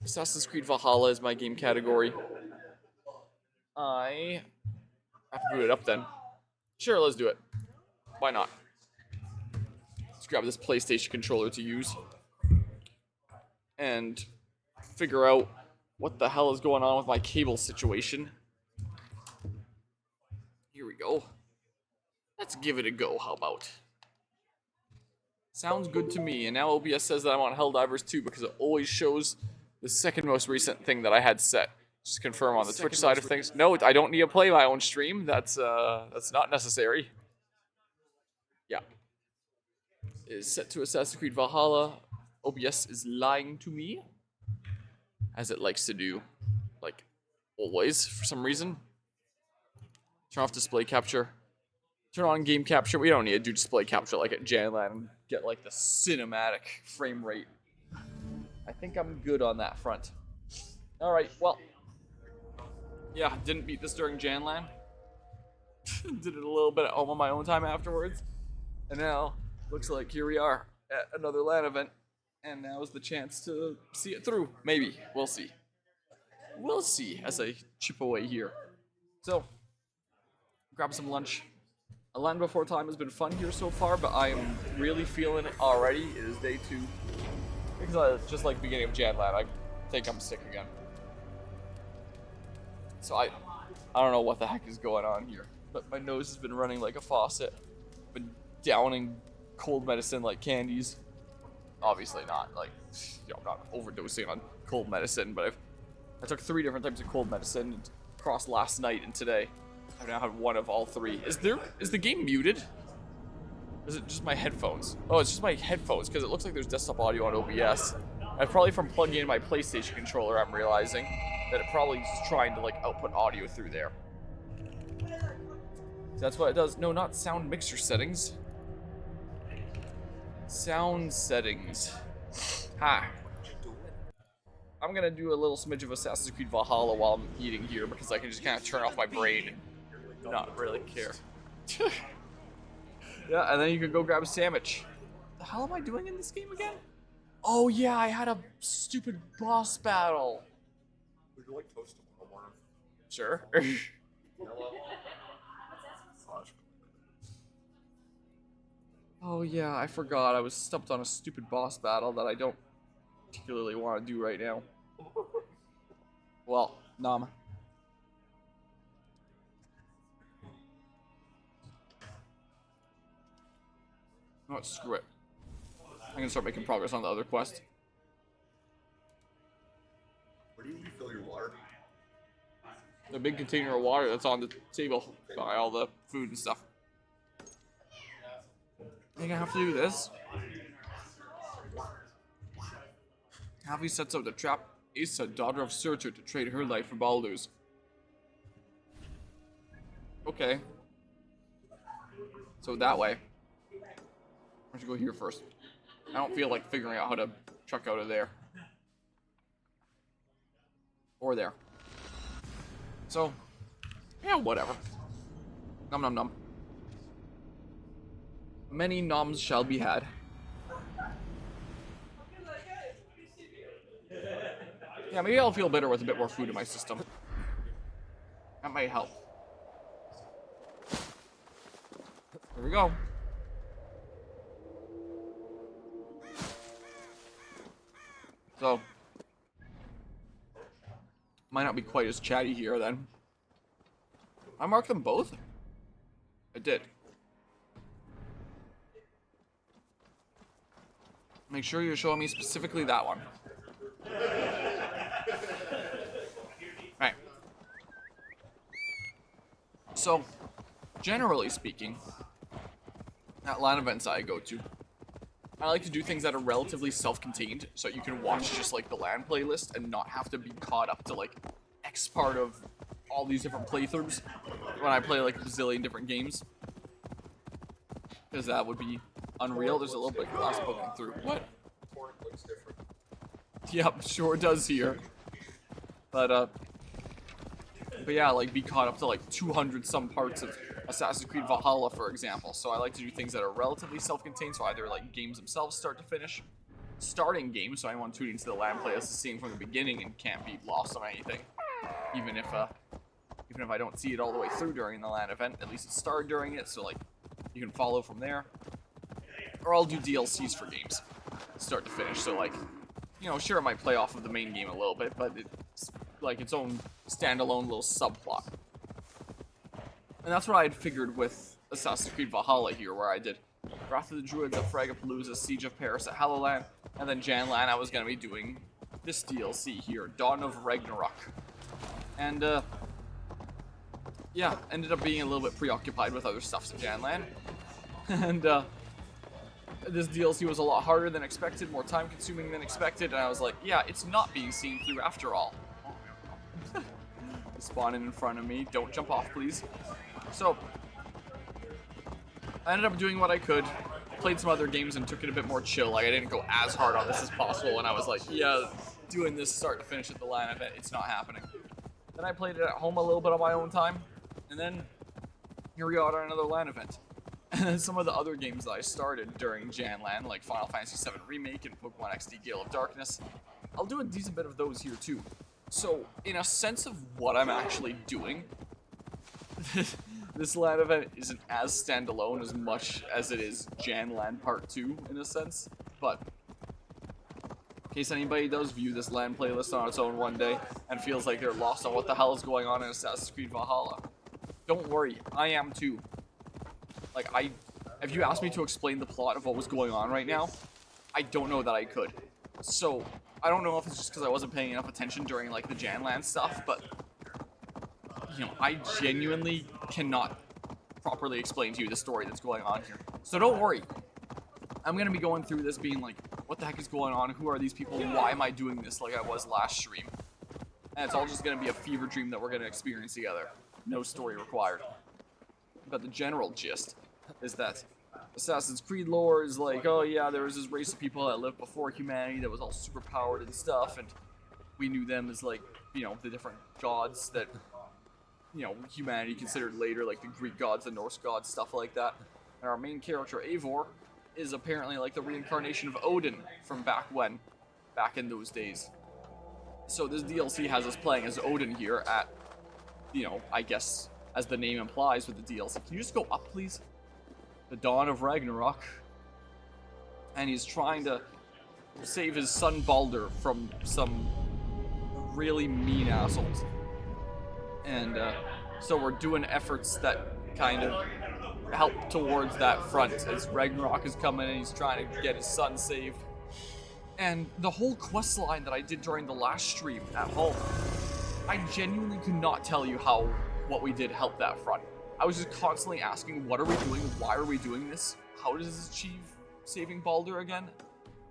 Assassin's Creed Valhalla is my game category. I have to boot it up then. Sure, let's do it. Why not? Let's grab this PlayStation controller to use and figure out what the hell is going on with my cable situation. Here we go. Let's give it a go, how about? Sounds good to me, and now OBS says that I'm on Helldivers 2 because it always shows the second most recent thing that I had set. Just confirm on the Twitch side of things. No, I don't need to play my own stream. That's not necessary. Yeah. It is set to Assassin's Creed Valhalla. OBS is lying to me, as it likes to do, like always for some reason. Turn off display capture. Turn on game capture. We don't need to do display capture like at LAN and get like the cinematic frame rate. I think I'm good on that front. Alright, well. Yeah, didn't beat this during LAN. Did it a little bit at home on my own time afterwards. And now, looks like here we are at another LAN event. And now is the chance to see it through. Maybe. We'll see. We'll see as I chip away here. So, grab some lunch. A Land Before Time has been fun here so far, but I am really feeling it already. It is day 2. Because just like beginning of LAN, I think I'm sick again. So I don't know what the heck is going on here. But my nose has been running like a faucet. Been downing cold medicine like candies. Obviously not, like, you know, I'm not overdosing on cold medicine, but I took 3 different types of cold medicine across last night and today. I've now had one of all 3. Is the game muted? Or is it just my headphones? Oh, it's just my headphones, because it looks like there's desktop audio on OBS. And probably from plugging in my PlayStation controller, I'm realizing that it probably is trying to, like, output audio through there. So that's what it does. No, not sound mixer settings. Sound settings. Ha. I'm gonna do a little smidge of Assassin's Creed Valhalla while I'm eating here because I can just kind of turn off my brain and not really care. Yeah, and then you can go grab a sandwich. The hell am I doing in this game again? Oh yeah, I had a stupid boss battle. Would you like toast tomorrow morning? Sure. Oh yeah, I forgot. I was stumped on a stupid boss battle that I don't particularly want to do right now. Well, nom. Oh, screw it. I'm gonna start making progress on the other quest. Where do you refill your water? The big container of water that's on the table by all the food and stuff. You're gonna have to do this. Havi sets out to trap Aesir, daughter of Surtur, to trade her life for Baldur's. Okay. So that way. I should go here first. I don't feel like figuring out how to truck out of there. Or there. So, yeah, whatever. Nom nom nom. Many noms shall be had. Yeah, maybe I'll feel better with a bit more food in my system. That might help. Here we go. So, might not be quite as chatty here then. I marked them both? I did. Make sure you're showing me specifically that one. Alright. So, generally speaking, at LAN events I go to, I like to do things that are relatively self-contained, so you can watch just like the LAN playlist and not have to be caught up to like X part of all these different playthroughs when I play like a bazillion different games. Because that would be unreal. There's a little bit of glass poking through. What? Looks different. Yep, sure does here. But yeah, like be caught up to like 200 some parts of Assassin's Creed Valhalla, for example. So I like to do things that are relatively self-contained, so either like games themselves start to finish, starting game, so anyone tuning into the LAN playlist is seeing from the beginning and can't be lost on anything. Even if I don't see it all the way through during the LAN event, at least it started during it, so like you can follow from there. Or I'll do DLCs for games, start to finish. So like, you know, sure, it might play off of the main game a little bit, but it's like its own standalone little subplot. And that's what I had figured with Assassin's Creed Valhalla here, where I did Wrath of the Druids at Fragapalooza, Siege of Paris at Hallowland, and then Janlan I was going to be doing this DLC here, Dawn of Ragnarök. And, yeah, ended up being a little bit preoccupied with other stuff in Janlan. And, this DLC was a lot harder than expected, more time consuming than expected, and I was like, yeah, it's not being seen through after all. Spawning in front of me, don't jump off please. So, I ended up doing what I could, played some other games and took it a bit more chill. Like, I didn't go as hard on this as possible, and I was like, yeah, doing this start to finish at the LAN event, it's not happening. Then I played it at home a little bit on my own time, and then here we are at another LAN event. And then some of the other games that I started during Janlan, like Final Fantasy VII Remake and Pokemon XD Gale of Darkness, I'll do a decent bit of those here too. So, in a sense of what I'm actually doing, this LAN event isn't as standalone as much as it is Janlan Part 2, in a sense. But, in case anybody does view this LAN playlist on its own one day and feels like they're lost on what the hell is going on in Assassin's Creed Valhalla, don't worry, I am too. Like, if you asked me to explain the plot of what was going on right now, I don't know that I could. So, I don't know if it's just because I wasn't paying enough attention during, like, the Janlan stuff, but, you know, I genuinely cannot properly explain to you the story that's going on here. So don't worry. I'm going to be going through this being like, what the heck is going on? Who are these people? Why am I doing this like I was last stream? And it's all just going to be a fever dream that we're going to experience together. No story required. But the general gist is that Assassin's Creed lore is like, oh yeah, there was this race of people that lived before humanity that was all super powered and stuff, and we knew them as like, you know, the different gods that, you know, humanity considered later, like the Greek gods, the Norse gods, stuff like that. And our main character, Eivor, is apparently like the reincarnation of Odin from back in those days. So this DLC has us playing as Odin here at, you know, I guess, as the name implies with the DLC. Can you just go up, please? The Dawn of Ragnarök. And he's trying to save his son Baldur from some really mean assholes. And so we're doing efforts that kind of help towards that front as Ragnarök is coming and he's trying to get his son saved. And the whole quest line that I did during the last stream at home, I genuinely could not tell you how what we did helped that front. I was just constantly asking, what are we doing? Why are we doing this? How does this achieve saving Baldur again?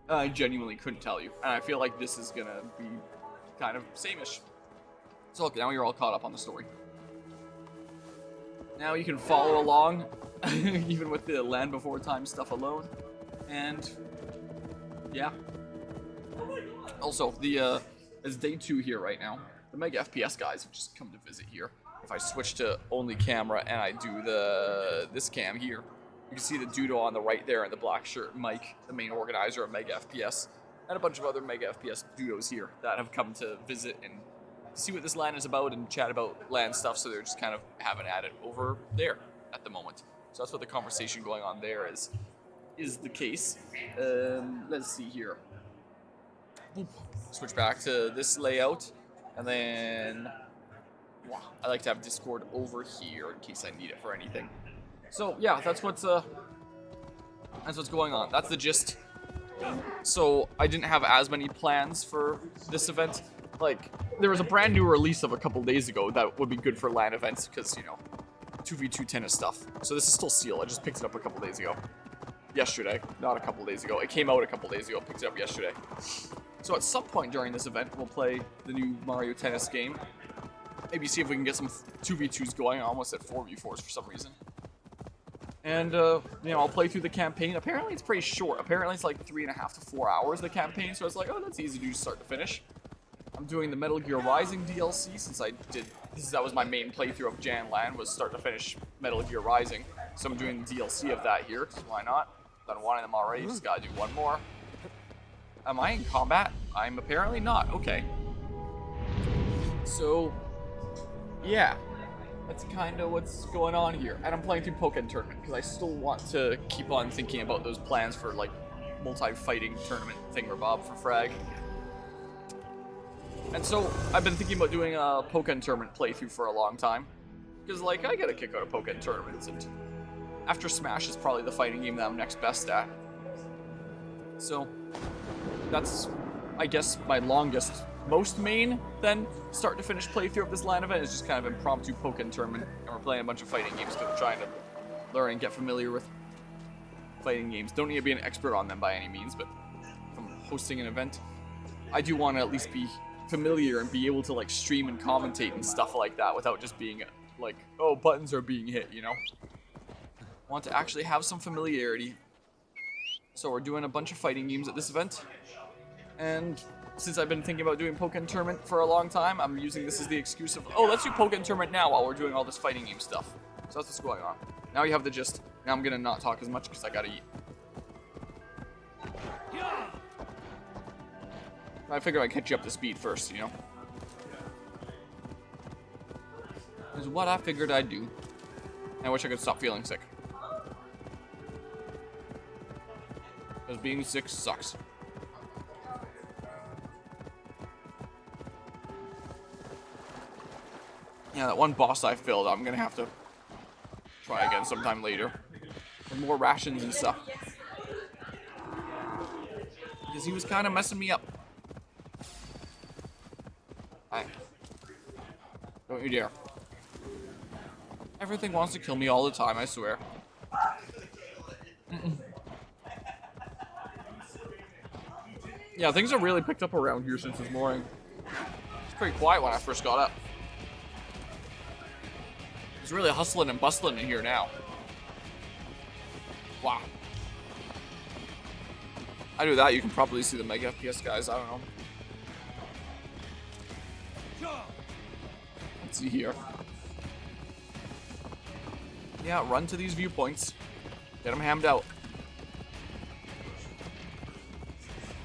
I genuinely couldn't tell you. And I feel like this is gonna be kind of same-ish. So look, now you're all caught up on the story. Now you can follow along, even with the Land Before Time stuff alone. And, yeah. Also, it's day 2 here right now. The Mega FPS guys have just come to visit here. If I switch to only camera and I do this cam here, you can see the Dudo on the right there in the black shirt, Mike, the main organizer of Mega FPS, and a bunch of other Mega FPS Dudos here that have come to visit and see what this LAN is about and chat about LAN stuff, so they're just kind of having at it over there at the moment. So that's what the conversation going on there is the case. Let's see here. Boop. Switch back to this layout, and then I like to have Discord over here in case I need it for anything. So yeah, that's what's going on. That's the gist. So I didn't have as many plans for this event. Like, there was a brand new release of a couple days ago that would be good for LAN events because, you know, 2v2 tennis stuff. So this is still sealed. I just picked it up a couple days ago. Yesterday, not a couple days ago. It came out a couple days ago. Picked it up yesterday. So at some point during this event, we'll play the new Mario Tennis game. Maybe see if we can get some 2v2s going. I almost said 4v4s for some reason. And, you know, I'll play through the campaign. Apparently it's pretty short. Apparently it's like 3.5 to 4 hours, the campaign. So it's like, oh, that's easy to do start to finish. I'm doing the Metal Gear Rising DLC since that was my main playthrough of Janlan, was start to finish Metal Gear Rising. So I'm doing the DLC of that here, because why not? Done one of them already, just gotta do one more. Am I in combat? I'm apparently not. Okay. So, yeah. That's kind of what's going on here. And I'm playing through Pokken Tournament because I still want to keep on thinking about those plans for, like, multi-fighting tournament thingamabob for Frag. And so, I've been thinking about doing a Pokken Tournament playthrough for a long time. Because, like, I get a kick out of Pokken Tournaments, and after Smash is probably the fighting game that I'm next best at. So, that's, I guess, my longest, most main, then, start to finish playthrough of this LAN event is just kind of impromptu Pokken Tournament, and we're playing a bunch of fighting games because we're trying to learn and get familiar with fighting games. Don't need to be an expert on them by any means, but if I'm hosting an event, I do want to at least be familiar and be able to, like, stream and commentate and stuff like that without just being, like, oh, buttons are being hit, you know? I want to actually have some familiarity. So we're doing a bunch of fighting games at this event, and since I've been thinking about doing Pokken Tournament for a long time, I'm using this as the excuse of, oh, let's do Pokken Tournament now while we're doing all this fighting game stuff. So that's what's going on. Now you have the gist. Now I'm gonna not talk as much because I gotta eat. I figured I'd catch you up to speed first, you know? Is what I figured I'd do. I wish I could stop feeling sick. Because being sick sucks. Yeah, that one boss I filled, I'm gonna have to try again sometime later. With more rations and stuff. Because he was kind of messing me up. Hi. Don't you dare. Everything wants to kill me all the time, I swear. Yeah, things have really picked up around here since this morning. It's pretty quiet when I first got up. It's really hustling and bustling in here now. Wow. I do that, you can probably see the Mega FPS guys, I don't know. Let's see here. Yeah, run to these viewpoints. Get them hammed out.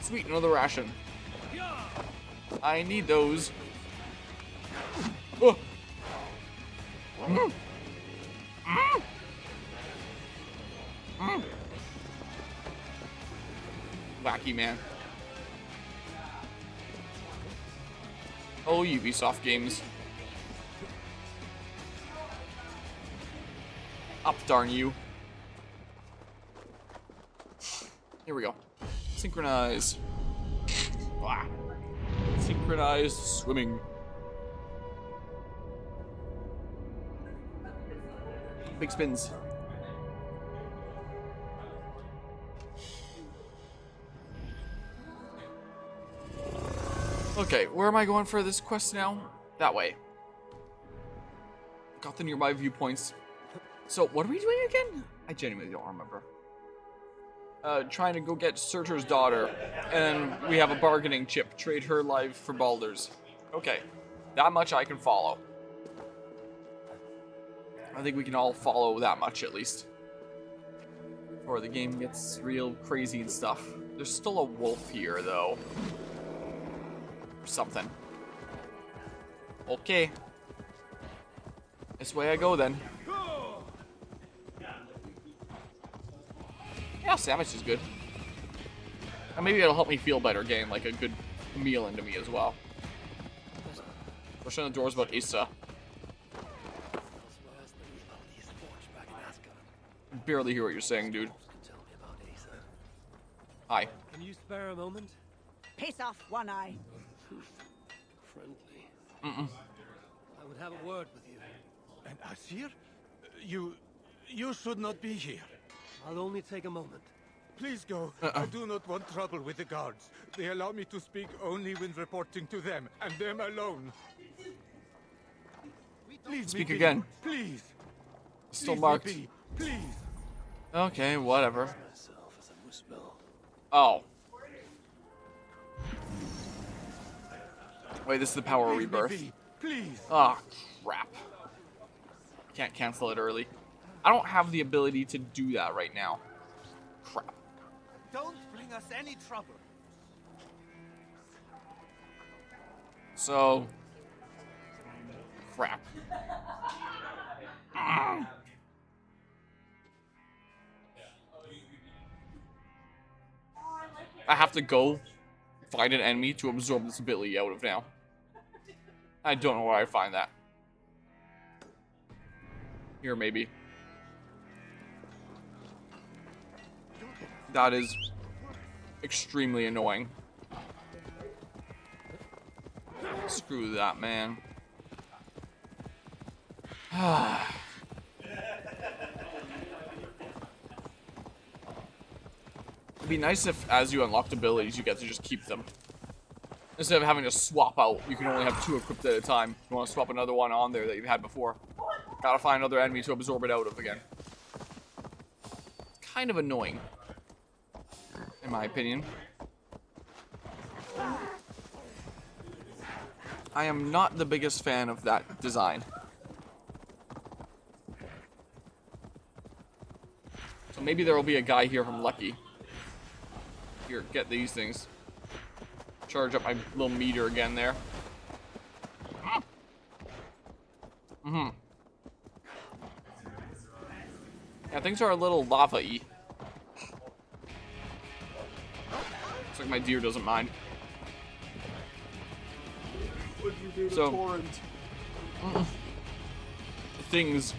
Sweet, another ration. I need those. Oh. Mm. Mm. Mm. Wacky man. Oh, Ubisoft games. Up, darn you. Here we go. Synchronize. Ah. Synchronized swimming. Big spins. Okay, where am I going for this quest now? That way. Got the nearby viewpoints. So, what are we doing again? I genuinely don't remember. Trying to go get Surtur's daughter, and we have a bargaining chip. Trade her life for Baldur's. Okay, that much I can follow. I think we can all follow that much, at least. Before the game gets real crazy and stuff. There's still a wolf here, though. Or something. Okay. This way I go, then. Yeah, sandwich is good. And maybe it'll help me feel better getting, like, a good meal into me as well. Pushing the doors about Issa. Barely hear what you're saying, dude. Hi. Can you spare a moment? Piss off, One Eye. Friendly. I would have a word with you. And Aesir? You should not be here. I'll only take a moment. Please go. I do not want trouble with the guards. They allow me to speak only when reporting to them, and them alone. Please Speak be again. Please. Still Please marked. be. Please. Okay, whatever. Myself as a whisper. Oh. Wait, this is the power Leave me rebirth. be. Please. Ah, crap. Can't cancel it early. I don't have the ability to do that right now. Crap. Don't bring us any trouble. So, crap. I have to go find an enemy to absorb this ability out of now. I don't know where I find that. Here, maybe. That is extremely annoying. Screw that, man. It'd be nice if, as you unlocked abilities, you get to just keep them. Instead of having to swap out, you can only have 2 equipped at a time. You want to swap another one on there that you've had before. Gotta find another enemy to absorb it out of again. It's kind of annoying, in my opinion. I am not the biggest fan of that design. So maybe there will be a guy here from Lucky. Here, get these things. Charge up my little meter again there. Mm-hmm. Yeah, things are a little lava-y. Looks like my deer doesn't mind. What'd you do to So, Torrent? Things.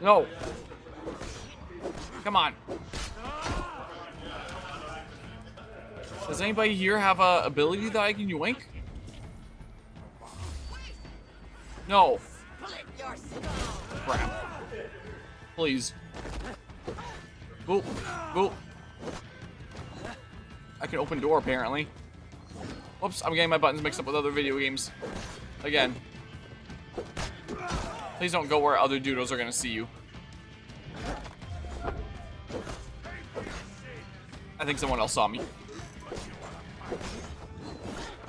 No. Come on. Does anybody here have a ability that I can yoink? No. Crap. Please. Boop. Boop. I can open door, apparently. Whoops, I'm getting my buttons mixed up with other video games. Again. Please don't go where other doodles are gonna see you. I think someone else saw me.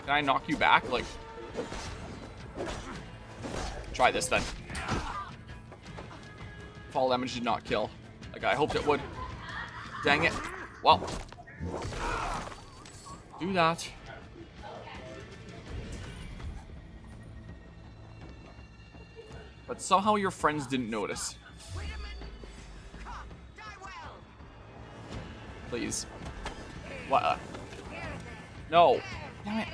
Can I knock you back? Like... Try this, then. Fall damage did not kill. Like I hoped it would. Dang it. Well. Do that. But somehow your friends didn't notice. Please. What? No. Damn it.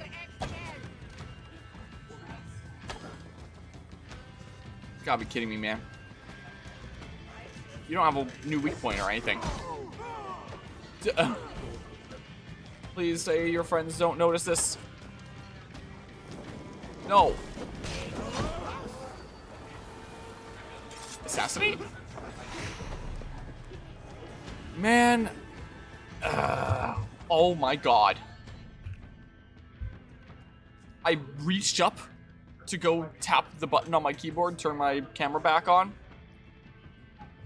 You gotta be kidding me, man. You don't have a new weak point or anything. Please say your friends don't notice this. No. Assassinate? Man. Oh my god. I reached up to go tap the button on my keyboard, turn my camera back on.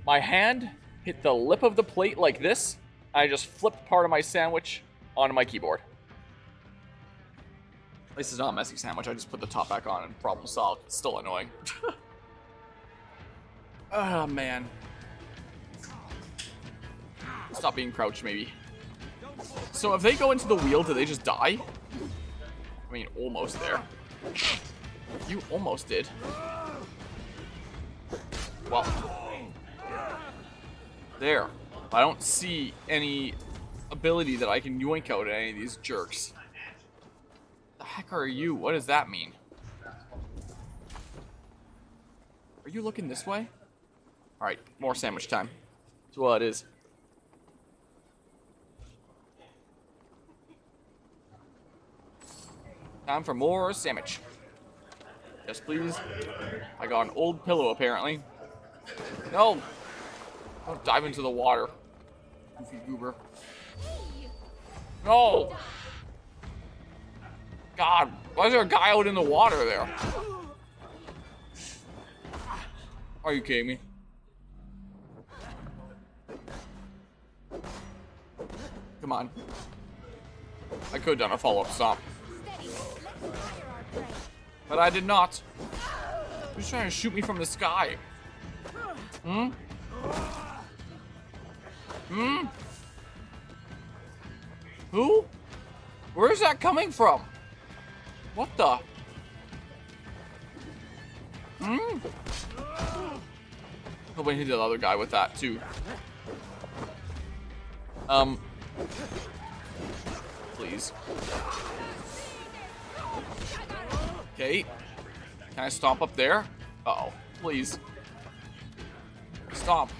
My hand hit the lip of the plate like this. I just flipped part of my sandwich onto my keyboard. At least it's not a messy sandwich. I just put the top back on and problem solved. It's still annoying. Oh, man. Stop being crouched, maybe. So if they go into the wheel, do they just die? I mean, almost there. You almost did. Well. There. I don't see any ability that I can yoink out at any of these jerks. The heck are you? What does that mean? Are you looking this way? Alright, more sandwich time. That's what it is. Time for more sandwich. Yes, please. I got an old pillow, apparently. No! Don't dive into the water. Goofy goober. No! God, why is there a guy out in the water there? Are you kidding me? Come on. I could have done a follow-up stomp. But I did not. Who's trying to shoot me from the sky? Hmm? Hmm? Who? Where's that coming from? What the? Hmm? Hope I hit the other guy with that too. Please. Okay. Can I stomp up there? Uh-oh. Please. Stomp.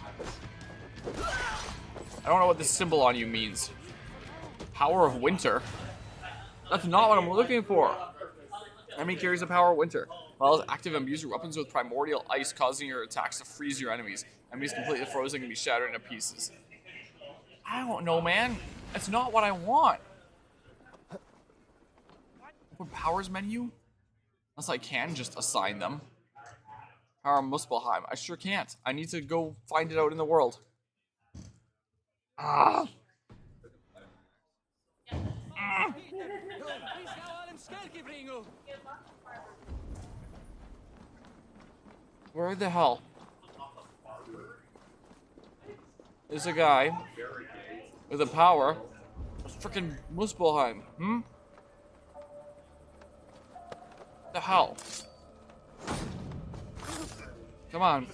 I don't know what this symbol on you means. Power of winter? That's not what I'm looking for. Enemy carries the power of winter. While it's active, imbues your weapons with primordial ice, causing your attacks to freeze your enemies. Enemies completely frozen can be shattered into pieces. I don't know, man. That's not what I want. Open powers menu? Unless I can just assign them. Power of Muspelheim. I sure can't. I need to go find it out in the world. Ah. Where the hell? There's a guy with a power of frickin' Muspelheim. Hmm? The hell? Come on.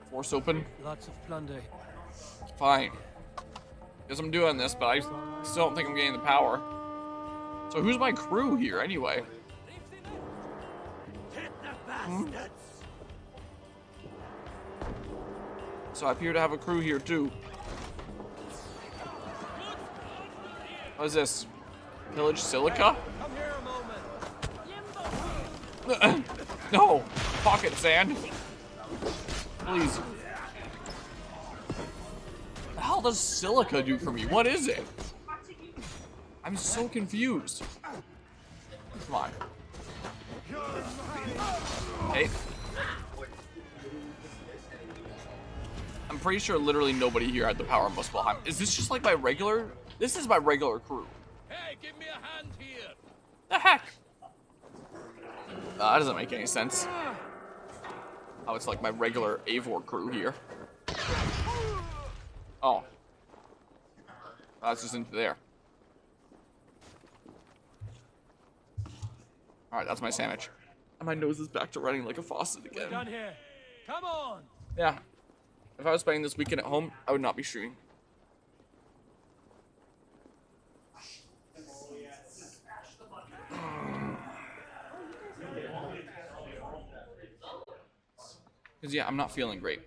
Force open. Lots of plunder. Fine. Guess I'm doing this, but I still don't think I'm getting the power. So who's my crew here anyway? Hmm? So I appear to have a crew here too. What is this? Pillage silica? Come here a moment. No! Pocket sand! Please. The hell does silica do for me? What is it? I'm so confused. Come on. Okay. I'm pretty sure literally nobody here had the power of Muspelheim. Is this just like my regular? This is my regular crew. Hey, give me a hand here. The heck? That doesn't make any sense. Oh, it's like my regular Eivor crew here. Oh. That's just into there. Alright, that's my sandwich. And my nose is back to running like a faucet again. Done here. Come on. Yeah. If I was spending this weekend at home, I would not be streaming. Because, yeah, I'm not feeling great.